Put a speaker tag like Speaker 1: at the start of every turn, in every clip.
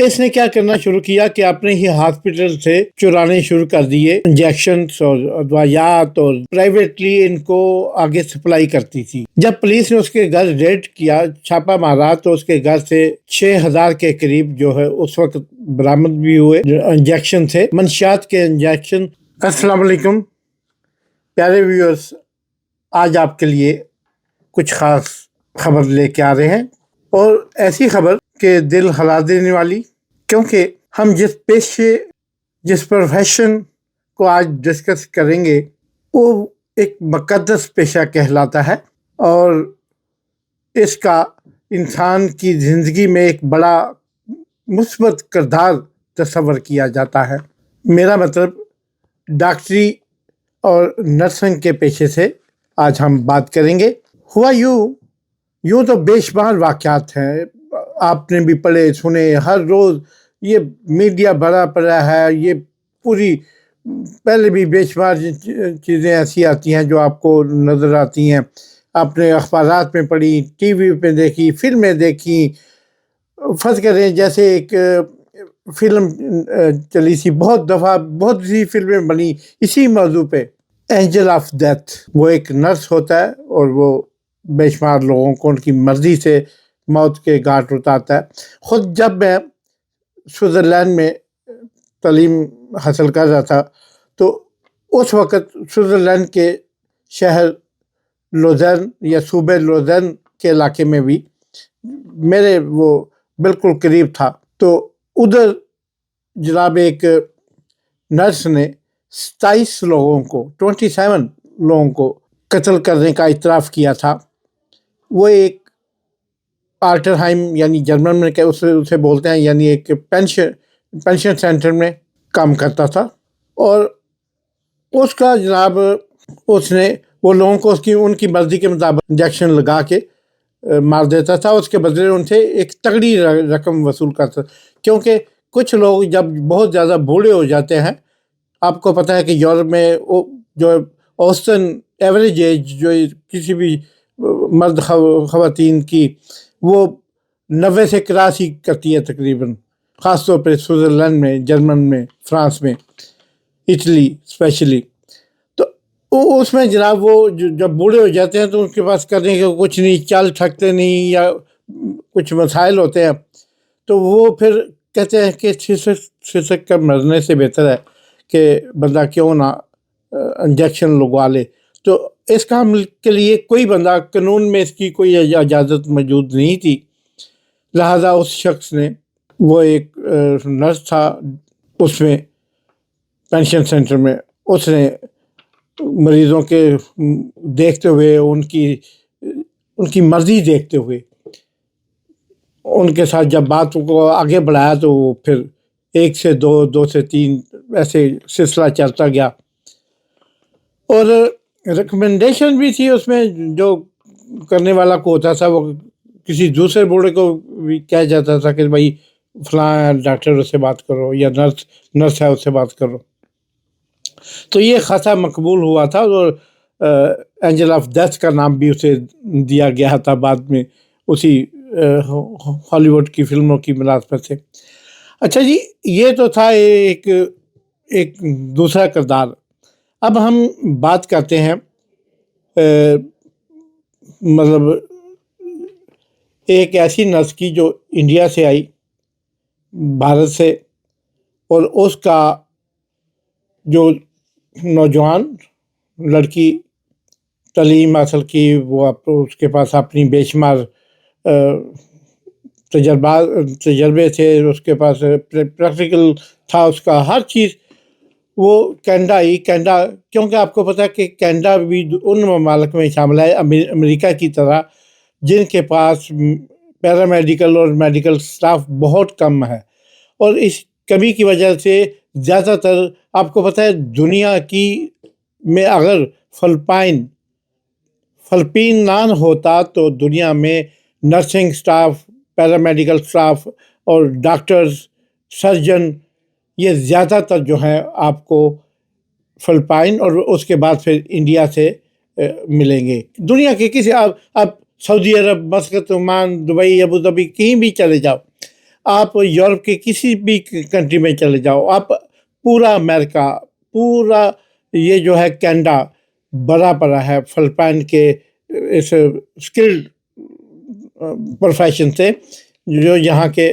Speaker 1: اس نے کیا کرنا شروع کیا کہ اپنے ہی ہاسپٹل سے چرانے شروع کر دیے انجیکشن اور ادویات، اور پرائیویٹلی ان کو آگے سپلائی کرتی تھی۔ جب پولیس نے اس کے گھر ریڈ کیا، چھاپا مارا، تو اس کے گھر سے 6,000 کے قریب جو ہے اس وقت برآمد بھی ہوئے انجیکشن تھے، منشیات کے انجیکشن۔ السلام علیکم پیارے ویورز، آج آپ کے لیے کچھ خاص خبر لے کے آ رہے ہیں، اور ایسی خبر کہ دل ہلا دینے والی، کیونکہ ہم جس پروفیشن کو آج ڈسکس کریں گے وہ ایک مقدس پیشہ کہلاتا ہے، اور اس کا انسان کی زندگی میں ایک بڑا مثبت کردار تصور کیا جاتا ہے۔ میرا مطلب ڈاکٹری اور نرسنگ کے پیشے سے آج ہم بات کریں گے۔ ہوا یوں تو بے شمار واقعات ہیں، آپ نے بھی پڑھے سنے، ہر روز یہ میڈیا بھرا پڑا ہے، یہ پوری پہلے بھی بے شمار چیزیں ایسی آتی ہیں جو آپ کو نظر آتی ہیں، آپ نے اخبارات میں پڑھی، ٹی وی پہ دیکھی، فلمیں دیکھی۔ فرض کریں جیسے ایک فلم چلی سی، بہت دفعہ بہت سی فلمیں بنی اسی موضوع پہ، اینجل آف ڈیتھ۔ وہ ایک نرس ہوتا ہے اور وہ بے شمار لوگوں کو ان کی مرضی سے موت کے گھاٹ اتارتا ہے۔ خود جب میں سوئٹزرلینڈ میں تعلیم حاصل کر رہا تھا تو اس وقت سوئٹزرلینڈ کے شہر لوزرن یا صوبے لوزرن کے علاقے میں بھی میرے وہ بالکل قریب تھا، تو ادھر جناب ایک نرس نے 27 لوگوں کو قتل کرنے کا اعتراف کیا تھا۔ وہ ایک آلٹرہائم یعنی جرمن میں اسے بولتے ہیں، یعنی ایک پینشن سینٹر میں کام کرتا تھا، اور اس کا جناب اس نے وہ لوگوں کو ان کی مرضی کے مطابق انجیکشن لگا کے مار دیتا تھا، اس کے بدلے ان سے ایک تگڑی رقم وصول کرتا، کیونکہ کچھ لوگ جب بہت زیادہ بوڑھے ہو جاتے ہیں، آپ کو پتہ ہے کہ یورپ میں جو اوسطاً ایوریج ایج جو کسی بھی مرد خواتین کی وہ 90 سے کراس ہی کرتی ہے تقریباً، خاص طور پہ سوئٹزرلینڈ میں، جرمن میں، فرانس میں، اٹلی اسپیشلی۔ تو اس میں جناب وہ جب بوڑھے ہو جاتے ہیں تو ان کے پاس کرنے کے کچھ نہیں، چل تھکتے نہیں یا کچھ مسائل ہوتے ہیں، تو وہ پھر کہتے ہیں کہ چھسک کر مرنے سے بہتر ہے کہ بندہ کیوں نہ انجیکشن لگوا لے۔ تو اس کام کے لیے کوئی بندہ، قانون میں اس کی کوئی اجازت موجود نہیں تھی، لہذا اس شخص نے، وہ ایک نرس تھا اس میں پینشن سینٹر میں، اس نے مریضوں کے دیکھتے ہوئے، ان کی مرضی دیکھتے ہوئے ان کے ساتھ جب بات کو آگے بڑھایا، تو وہ پھر 1 سے 2، 2 سے 3 ایسے سلسلہ چلتا گیا، اور ریکمنڈیشن بھی تھی اس میں، جو کرنے والا کو ہوتا تھا وہ کسی دوسرے بوڑھے کو بھی کہہ جاتا تھا کہ بھائی فلاں ڈاکٹر سے بات کرو یا نرس ہے اس سے بات کرو۔ تو یہ خاصا مقبول ہوا تھا، اور اینجل آف ڈیتھ کا نام بھی اسے دیا گیا تھا بعد میں، اسی ہالی ووڈ کی فلموں کی مناسبت سے۔ اچھا جی، یہ تو تھا ایک دوسرا کردار۔ اب ہم بات کرتے ہیں مطلب ایک ایسی نرس کی جو انڈیا سے آئی، بھارت سے، اور اس کا جو نوجوان لڑکی تعلیم حاصل کی، وہ اس کے پاس اپنی بے شمار تجربے تھے، اس کے پاس پریکٹیکل تھا اس کا ہر چیز۔ وہ کینیڈا آئی، کیونکہ آپ کو پتہ ہے کہ کینیڈا بھی ان ممالک میں شامل ہے امریکہ کی طرح جن کے پاس پیرامیڈیکل اور میڈیکل سٹاف بہت کم ہے، اور اس کمی کی وجہ سے زیادہ تر آپ کو پتہ ہے دنیا کی میں اگر فلپین نہ ہوتا تو دنیا میں نرسنگ سٹاف، پیرامیڈیکل سٹاف اور ڈاکٹرز، سرجن، یہ زیادہ تر جو ہیں آپ کو فلپائن اور اس کے بعد پھر انڈیا سے ملیں گے۔ دنیا کے کسی آپ سعودی عرب، مسقط، عمان، دبئی، ابوظہبی کہیں بھی چلے جاؤ، آپ یورپ کے کسی بھی کنٹری میں چلے جاؤ، آپ پورا امریکہ، پورا یہ جو ہے کینیڈا بڑا پڑا ہے فلپائن کے اس اسکلڈ پروفیشن سے، جو یہاں کے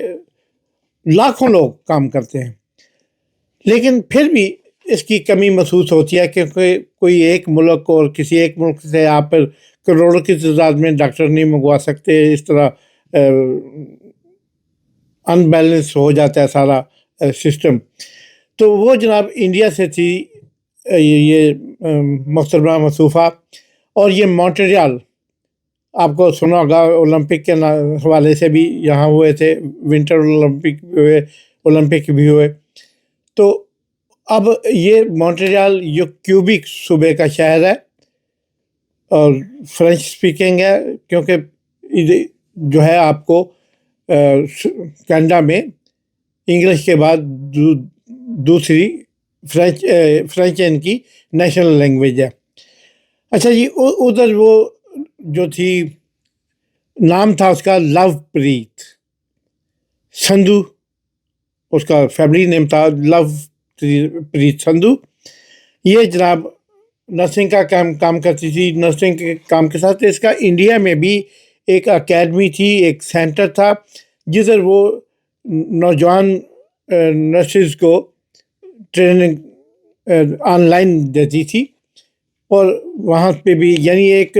Speaker 1: لاکھوں لوگ کام کرتے ہیں، لیکن پھر بھی اس کی کمی محسوس ہوتی ہے کیونکہ کوئی ایک ملک اور کسی ایک ملک سے آپ کروڑوں کی تعداد میں ڈاکٹر نہیں منگوا سکتے، اس طرح ان بیلنس ہو جاتا ہے سارا سسٹم۔ تو وہ جناب انڈیا سے تھی یہ محترمہ مصطفیٰ، اور یہ مونٹریال آپ کو سنا ہوگا، اولمپک کے حوالے سے بھی یہاں ہوئے تھے، ونٹر اولمپک بھی ہوئے۔ تو اب یہ مونٹریال یہ کیوبیک صوبے کا شہر ہے اور فرینچ اسپیکنگ ہے، کیونکہ جو ہے آپ کو کینیڈا میں انگلش کے بعد دوسری فرینچ ان کی نیشنل لینگویج ہے۔ اچھا جی، ادھر وہ جو تھی نام تھا اس کا لو پریت سندھو، اس کا فیملی نیم تھا لو پریت سندھو۔ یہ جناب نرسنگ کا کام کرتی تھی، نرسنگ کے کام کے ساتھ اس کا انڈیا میں بھی ایک اکیڈمی تھی، ایک سینٹر تھا جدھر وہ نوجوان نرسز کو ٹریننگ آن لائن دیتی تھی، اور وہاں پہ بھی یعنی ایک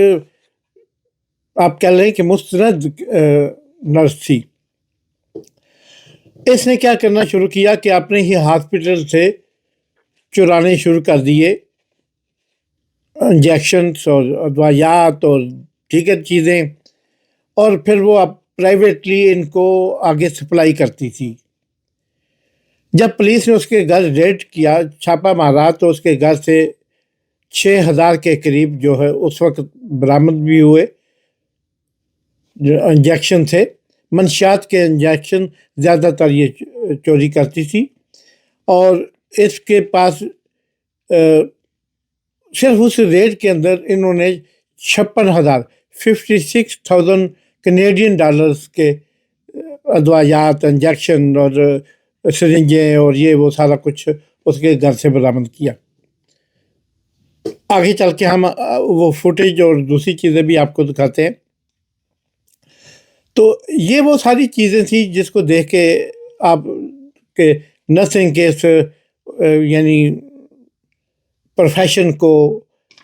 Speaker 1: آپ کہہ لیں کہ مستند نرس تھی۔ اس نے کیا کرنا شروع کیا کہ اپنے ہی ہاسپٹل سے چرانے شروع کر دیے انجیکشنس اور ادویات اور دیگر چیزیں، اور پھر وہ اب پرائیویٹلی ان کو آگے سپلائی کرتی تھی۔ جب پولیس نے اس کے گھر ریڈ کیا، چھاپہ مارا، تو اس کے گھر سے 6,000 کے قریب جو ہے اس وقت برآمد بھی ہوئے جو انجیکشن تھے، منشیات کے انجیکشن زیادہ تر یہ چوری کرتی تھی، اور اس کے پاس صرف اس ریٹ کے اندر انہوں نے 56,000 کینیڈین ڈالرز کے ادویات، انجیکشن اور سرنجیں اور یہ وہ سارا کچھ اس کے گھر سے برآمد کیا۔ آگے چل کے ہم وہ فوٹیج اور دوسری چیزیں بھی آپ کو دکھاتے ہیں۔ تو یہ وہ ساری چیزیں تھیں جس کو دیکھ کے آپ کے نرسنگ کے اس یعنی پروفیشن کو،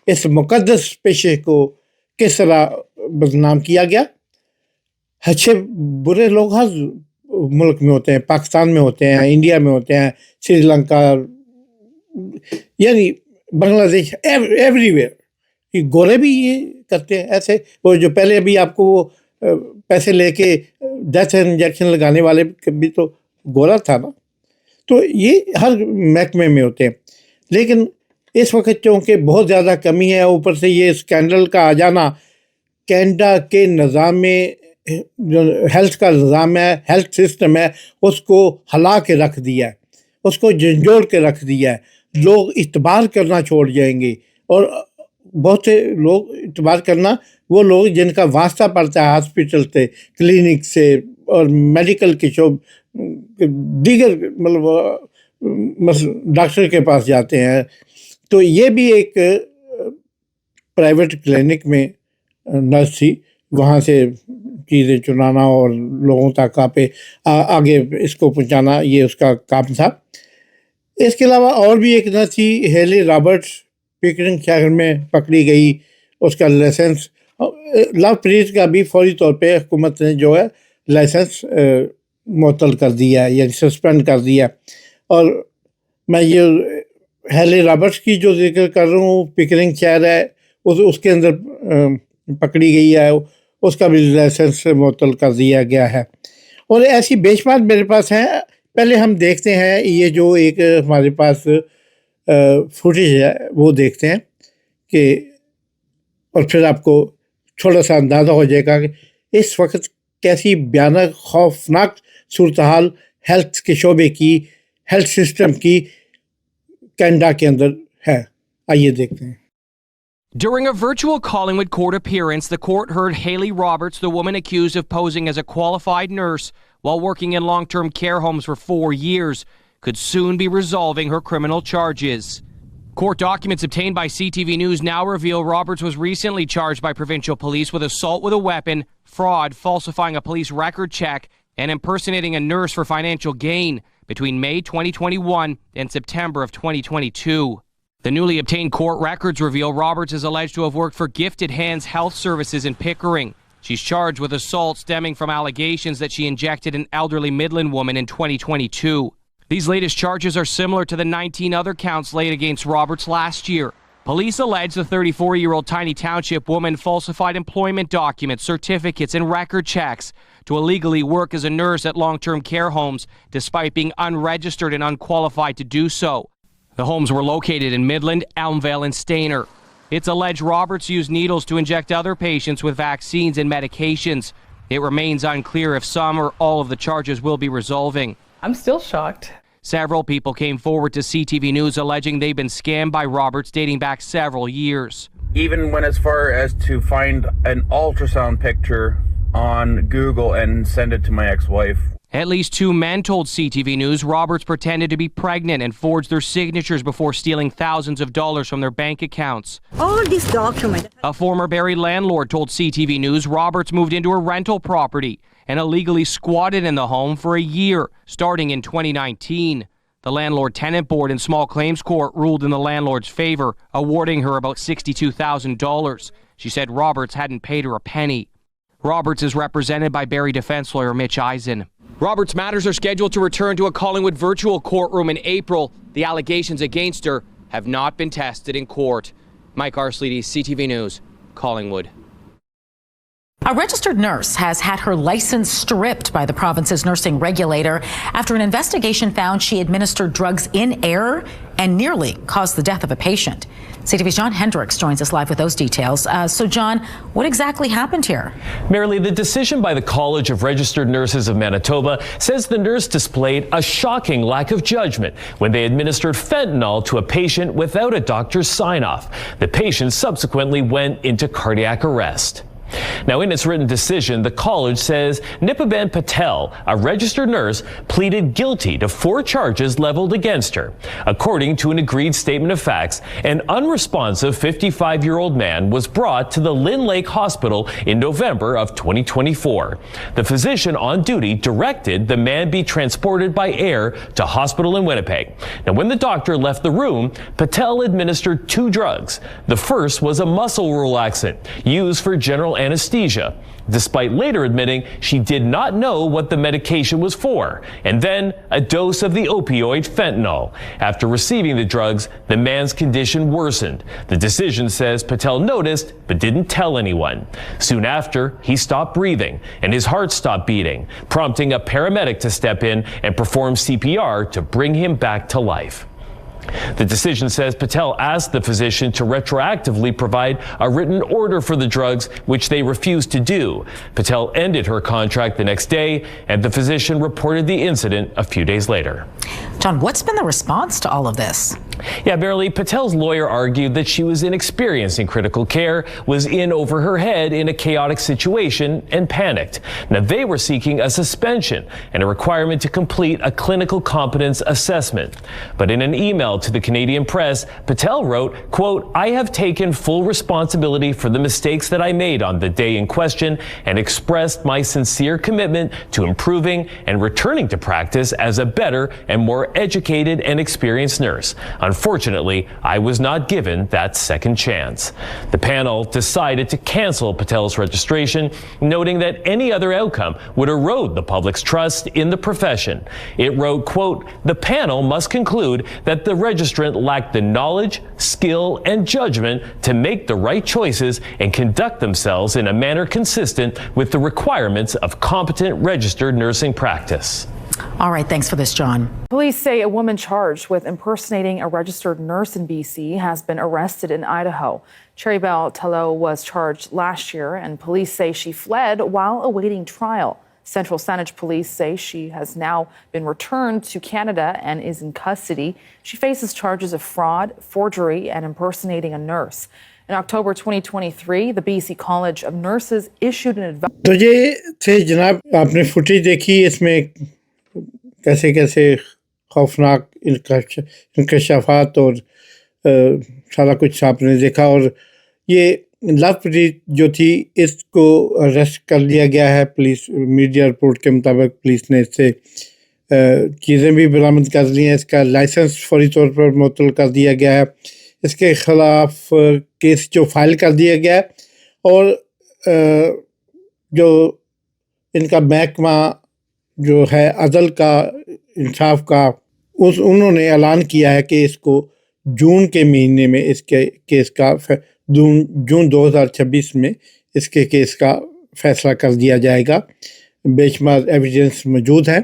Speaker 1: اس مقدس پیشے کو کس طرح بدنام کیا گیا۔ اچھے برے لوگ ہر ملک میں ہوتے ہیں، پاکستان میں ہوتے ہیں، انڈیا میں ہوتے ہیں، سری لنکا، یعنی بنگلہ دیش، ایوری ویئر۔ یہ گورے بھی یہ کرتے ہیں ایسے، وہ جو پہلے ابھی آپ کو وہ پیسے لے کے ڈیتھ انجیکشن لگانے والے بھی تو گورا تھا نا۔ تو یہ ہر محکمے میں ہوتے ہیں، لیکن اس وقت چونکہ بہت زیادہ کمی ہے، اوپر سے یہ اسکینڈل کا آ جانا کینیڈا کے نظام میں، جو ہیلتھ کا نظام ہے، ہیلتھ سسٹم ہے، اس کو ہلا کے رکھ دیا ہے، اس کو جھنجھوڑ کے رکھ دیا ہے۔ لوگ اعتبار کرنا چھوڑ جائیں گے، اور بہت سے لوگ اعتبار کرنا، وہ لوگ جن کا واسطہ پڑتا ہے ہاسپٹل سے، کلینک سے اور میڈیکل کے دیگر مطلب ڈاکٹر کے پاس جاتے ہیں۔ تو یہ بھی ایک پرائیویٹ کلینک میں نرس تھی، وہاں سے چیزیں چنانا اور لوگوں تک آگے اس کو پہنچانا، یہ اس کا کام تھا۔ اس کے علاوہ اور بھی ایک نرس تھی، ہیلی رابرٹس، پکرنگ شہر میں پکڑی گئی، اس کا لائسنس، لو پریت کا بھی فوری طور پہ حکومت نے جو ہے لائسنس معطل کر دیا، یعنی سسپینڈ کر دیا۔ اور میں یہ ہیلی رابرٹس کی جو ذکر کر رہا ہوں، پکرنگ شہر ہے، اس کے اندر پکڑی گئی ہے، اس کا بھی لائسنس معطل کر دیا گیا ہے۔ اور ایسی بے شمار میرے پاس ہیں۔ پہلے ہم دیکھتے ہیں یہ جو ایک ہمارے پاس فوٹیج ہے وہ دیکھتے ہیں کہ، اور پھر آپ کو تھوڑا سا اندازہ ہو جائے گا کہ اس وقت کیسی بھیانک خوفناک صورتحال ہیلتھ کے شعبے کی، ہیلتھ سسٹم کی کینیڈا کے اندر ہے۔ آئیے دیکھتے ہیں۔
Speaker 2: During a virtual Collingwood court appearance, the court heard Hayley Roberts, the woman accused of posing as a qualified nurse, while working in long-term care homes for 4 years, could soon be resolving her criminal charges. Court documents obtained by CTV News now reveal Roberts was recently charged by provincial police with assault with a weapon, fraud, falsifying a police record check, and impersonating a nurse for financial gain between May 2021 and September of 2022. The newly obtained court records reveal Roberts is alleged to have worked for Gifted Hands Health Services in Pickering. She's charged with assault stemming from allegations that she injected an elderly Midland woman in 2022. These latest charges are similar to the 19 other counts laid against Roberts last year. Police allege the 34-year-old Tiny Township woman falsified employment documents, certificates, and record checks to illegally work as a nurse at long-term care homes, despite being unregistered and unqualified to do so. The homes were located in Midland, Elmvale, and Stayner. It's alleged Roberts used needles to inject other patients with vaccines and medications. It remains unclear if some or all of the charges will be resolving.
Speaker 3: I'm still shocked.
Speaker 2: Several people came forward to CTV News alleging they've been scammed by Roberts dating back several years.
Speaker 4: Even went as far as to find an ultrasound picture on Google and send it to my ex-wife.
Speaker 2: At least 2 men told CTV News Roberts pretended to be pregnant and forged their signatures before stealing thousands of dollars from their bank accounts.
Speaker 5: All these documents.
Speaker 2: A former Barrie landlord told CTV News Roberts moved into a rental property and illegally squatted in the home for a year, starting in 2019. The Landlord-Tenant Board in Small Claims Court ruled in the landlord's favor, awarding her about $62,000. She said Roberts hadn't paid her a penny. Roberts is represented by Barrie defense lawyer Mitch Eisen. Roberts' matters are scheduled to return to a Collingwood virtual courtroom in April. The allegations against her have not been tested in court. Mike Arsleedy, CTV News, Collingwood.
Speaker 6: A registered nurse has had her license stripped by the province's nursing regulator after an investigation found she administered drugs in error and nearly caused the death of a patient. CTV's John Hendricks joins us live with those details. So, John, what exactly happened here?
Speaker 7: Merely, the decision by the College of Registered Nurses of Manitoba says the nurse displayed a shocking lack of judgment when they administered fentanyl to a patient without a doctor's sign-off. The patient subsequently went into cardiac arrest. Now, in its written decision, the college says Nipaben Patel, a registered nurse, pleaded guilty to 4 charges leveled against her. According to an agreed statement of facts, an unresponsive 55-year-old man was brought to the Lynn Lake Hospital in November of 2024. The physician on duty directed the man be transported by air to hospital in Winnipeg. Now, when the doctor left the room, Patel administered 2 drugs. The first was a muscle relaxant used for general anesthesia, despite later admitting she did not know what the medication was for, and then a dose of the opioid fentanyl. After receiving the drugs, the man's condition worsened. The decision says Patel noticed but didn't tell anyone. Soon after, he stopped breathing and his heart stopped beating, prompting a paramedic to step in and perform CPR to bring him back to life. The decision says Patel asked the physician to retroactively provide a written order for the drugs, which they refused to do. Patel ended her contract the next day, and the physician reported the incident a few days later.
Speaker 6: John, what's been the response to all of this?
Speaker 7: Yeah, barely. Patel's lawyer argued that she was inexperienced in critical care, was in over her head in a chaotic situation, and panicked. Now, they were seeking a suspension and a requirement to complete a clinical competence assessment. But in an email to the Canadian Press, Patel wrote, quote, "I have taken full responsibility for the mistakes that I made on the day in question and expressed my sincere commitment to improving and returning to practice as a better and more educated and experienced nurse. Unfortunately, I was not given that second chance." The panel decided to cancel Patel's registration, noting that any other outcome would erode the public's trust in the profession. It wrote, quote, "The panel must conclude that the registrant lacked the knowledge, skill, and judgment to make the right choices and conduct themselves in a manner consistent with the requirements of competent registered nursing practice."
Speaker 6: All right, thanks for this, John.
Speaker 3: Police say a woman charged with impersonating a registered nurse in BC has been arrested in Idaho. Cherrybelle Talot was charged last year, and police say she fled while awaiting trial. Central Saanich police say she has now been returned to Canada and is in custody. She faces charges of fraud, forgery, and impersonating a nurse. In October 2023, the BC College of Nurses issued an advice.
Speaker 1: تو یہ تھے جناب، آپ نے footage دیکھی، اس میں کیسے کیسے خوفناک انکشافات اور سارا کچھ آپ نے دیکھا. اور یہ لوپریت جو تھی اس کو اریسٹ کر لیا گیا ہے پولیس. میڈیا رپورٹ کے مطابق پولیس نے اس سے چیزیں بھی برآمد کر لی ہیں. اس کا لائسنس فوری طور پر معطل کر دیا گیا ہے. اس کے خلاف کیس جو فائل کر دیا گیا ہے. اور جو ان کا محکمہ جو ہے عدل کا، انصاف کا، انہوں نے اعلان کیا ہے کہ اس کو جون کے مہینے میں اس کے کیس کا جون 2026 میں اس کے کیس کا فیصلہ کر دیا جائے گا. بے شمار ایویڈنس موجود ہے.